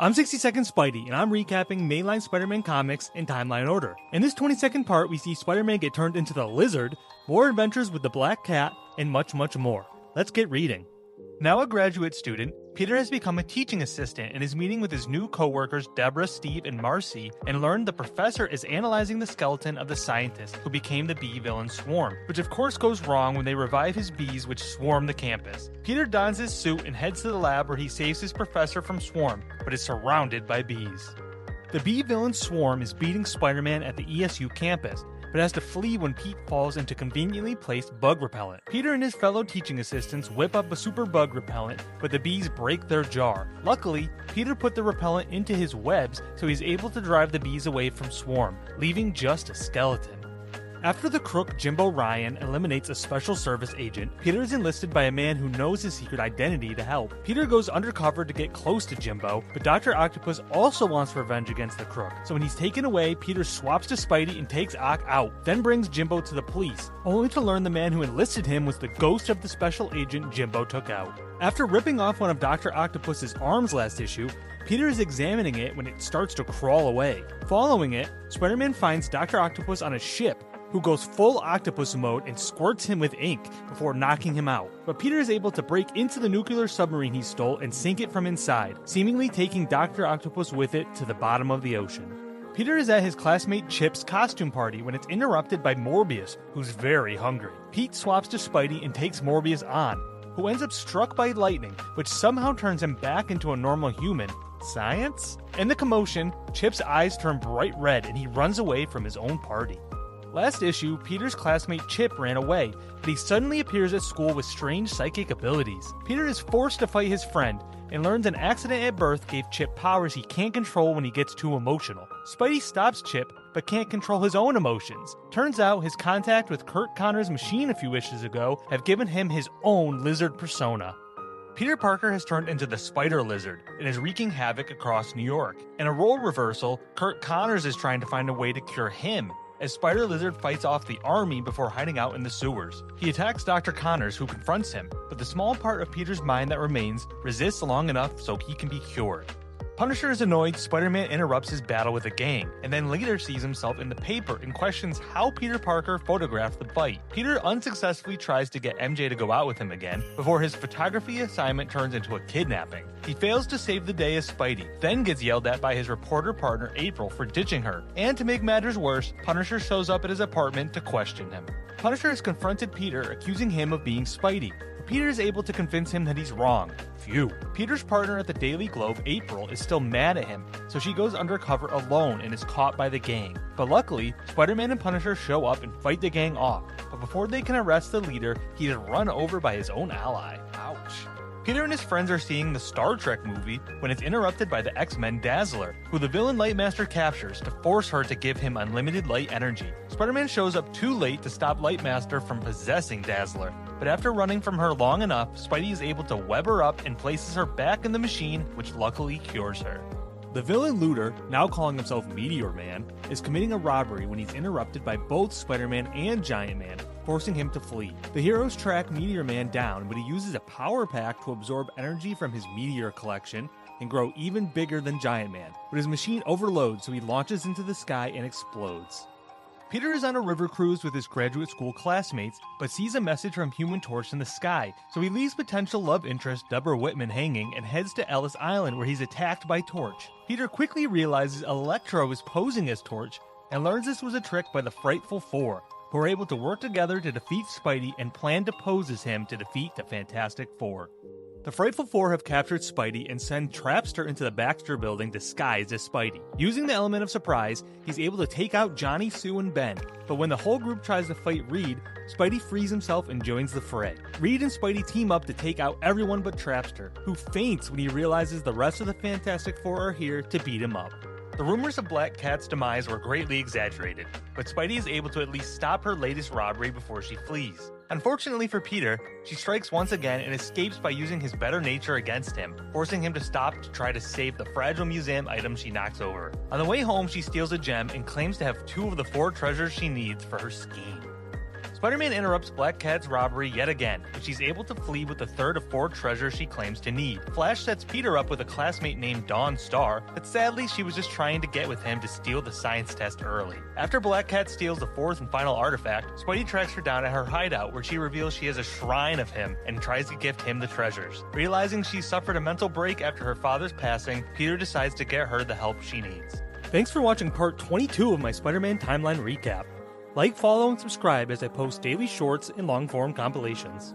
I'm 60-Second Spidey, and I'm recapping mainline Spider-Man comics in timeline order. In this 20-second part, we see Spider-Man get turned into the Lizard, more adventures with the Black Cat, and much, much more. Let's get reading. Now a graduate student, Peter has become a teaching assistant and is meeting with his new co-workers Deborah, Steve, and Marcy, and learned the professor is analyzing the skeleton of the scientist who became the bee villain Swarm, which of course goes wrong when they revive his bees which swarm the campus. Peter dons his suit and heads to the lab where he saves his professor from Swarm, but is surrounded by bees. The bee villain Swarm is beating Spider-Man at the ESU campus, but has to flee when Pete falls into conveniently placed bug repellent. Peter and his fellow teaching assistants whip up a super bug repellent, but the bees break their jar. Luckily, Peter put the repellent into his webs, so he's able to drive the bees away from Swarm, leaving just a skeleton. After the crook Jimbo Ryan eliminates a special service agent, Peter is enlisted by a man who knows his secret identity to help. Peter goes undercover to get close to Jimbo, but Dr. Octopus also wants revenge against the crook. So when he's taken away, Peter swaps to Spidey and takes Ock out, then brings Jimbo to the police, only to learn the man who enlisted him was the ghost of the special agent Jimbo took out. After ripping off one of Dr. Octopus's arms last issue, Peter is examining it when it starts to crawl away. Following it, Spider-Man finds Dr. Octopus on a ship, who goes full octopus mode and squirts him with ink before knocking him out. But Peter is able to break into the nuclear submarine he stole and sink it from inside, seemingly taking Dr. Octopus with it to the bottom of the ocean. Peter is at his classmate Chip's costume party when it's interrupted by Morbius, who's very hungry. Pete swaps to Spidey and takes Morbius on, who ends up struck by lightning, which somehow turns him back into a normal human. Science? In the commotion, Chip's eyes turn bright red and he runs away from his own party. Last issue, Peter's classmate Chip ran away, but he suddenly appears at school with strange psychic abilities. Peter is forced to fight his friend, and learns an accident at birth gave Chip powers he can't control when he gets too emotional. Spidey stops Chip, but can't control his own emotions. Turns out his contact with Kurt Connor's machine a few issues ago have given him his own lizard persona. Peter Parker has turned into the Spider Lizard and is wreaking havoc across New York. In a role reversal, Kurt Connors is trying to find a way to cure him, as Spider Lizard fights off the army before hiding out in the sewers. He attacks Dr. Connors, who confronts him, but the small part of Peter's mind that remains resists long enough so he can be cured. Punisher is annoyed Spider-Man interrupts his battle with the gang, and then later sees himself in the paper and questions how Peter Parker photographed the fight. Peter unsuccessfully tries to get MJ to go out with him again, before his photography assignment turns into a kidnapping. He fails to save the day as Spidey, then gets yelled at by his reporter partner April for ditching her, and to make matters worse, Punisher shows up at his apartment to question him. Punisher has confronted Peter, accusing him of being Spidey. Peter is able to convince him that he's wrong. Phew. Peter's partner at the Daily Globe, April, is still mad at him, so she goes undercover alone and is caught by the gang. But luckily, Spider-Man and Punisher show up and fight the gang off, but before they can arrest the leader, he is run over by his own ally. Ouch. Peter and his friends are seeing the Star Trek movie when it's interrupted by the X-Men Dazzler, who the villain Lightmaster captures to force her to give him unlimited light energy. Spider-Man shows up too late to stop Lightmaster from possessing Dazzler, but after running from her long enough, Spidey is able to web her up and places her back in the machine, which luckily cures her. The villain Looter, now calling himself Meteor Man, is committing a robbery when he's interrupted by both Spider-Man and Giant Man, forcing him to flee. The heroes track Meteor Man down, but he uses a power pack to absorb energy from his meteor collection and grow even bigger than Giant Man, but his machine overloads so he launches into the sky and explodes. Peter is on a river cruise with his graduate school classmates, but sees a message from Human Torch in the sky, so he leaves potential love interest Deborah Whitman hanging and heads to Ellis Island where he's attacked by Torch. Peter quickly realizes Electro is posing as Torch, and learns this was a trick by the Frightful Four, who are able to work together to defeat Spidey and plan to pose as him to defeat the Fantastic Four. The Frightful Four have captured Spidey and send Trapster into the Baxter building disguised as Spidey. Using the element of surprise, he's able to take out Johnny, Sue, and Ben, but when the whole group tries to fight Reed, Spidey frees himself and joins the fray. Reed and Spidey team up to take out everyone but Trapster, who faints when he realizes the rest of the Fantastic Four are here to beat him up. The rumors of Black Cat's demise were greatly exaggerated, but Spidey is able to at least stop her latest robbery before she flees. Unfortunately for Peter, she strikes once again and escapes by using his better nature against him, forcing him to stop to try to save the fragile museum item she knocks over. On the way home, she steals a gem and claims to have 2 of the 4 treasures she needs for her scheme. Spider-Man interrupts Black Cat's robbery yet again, and she's able to flee with a third of 4 treasures she claims to need. Flash sets Peter up with a classmate named Dawn Star, but sadly she was just trying to get with him to steal the science test early. After Black Cat steals the 4th and final artifact, Spidey tracks her down at her hideout where she reveals she has a shrine of him and tries to gift him the treasures. Realizing she suffered a mental break after her father's passing, Peter decides to get her the help she needs. Thanks for watching part 22 of my Spider-Man timeline recap. Like, follow, and subscribe as I post daily shorts and long-form compilations.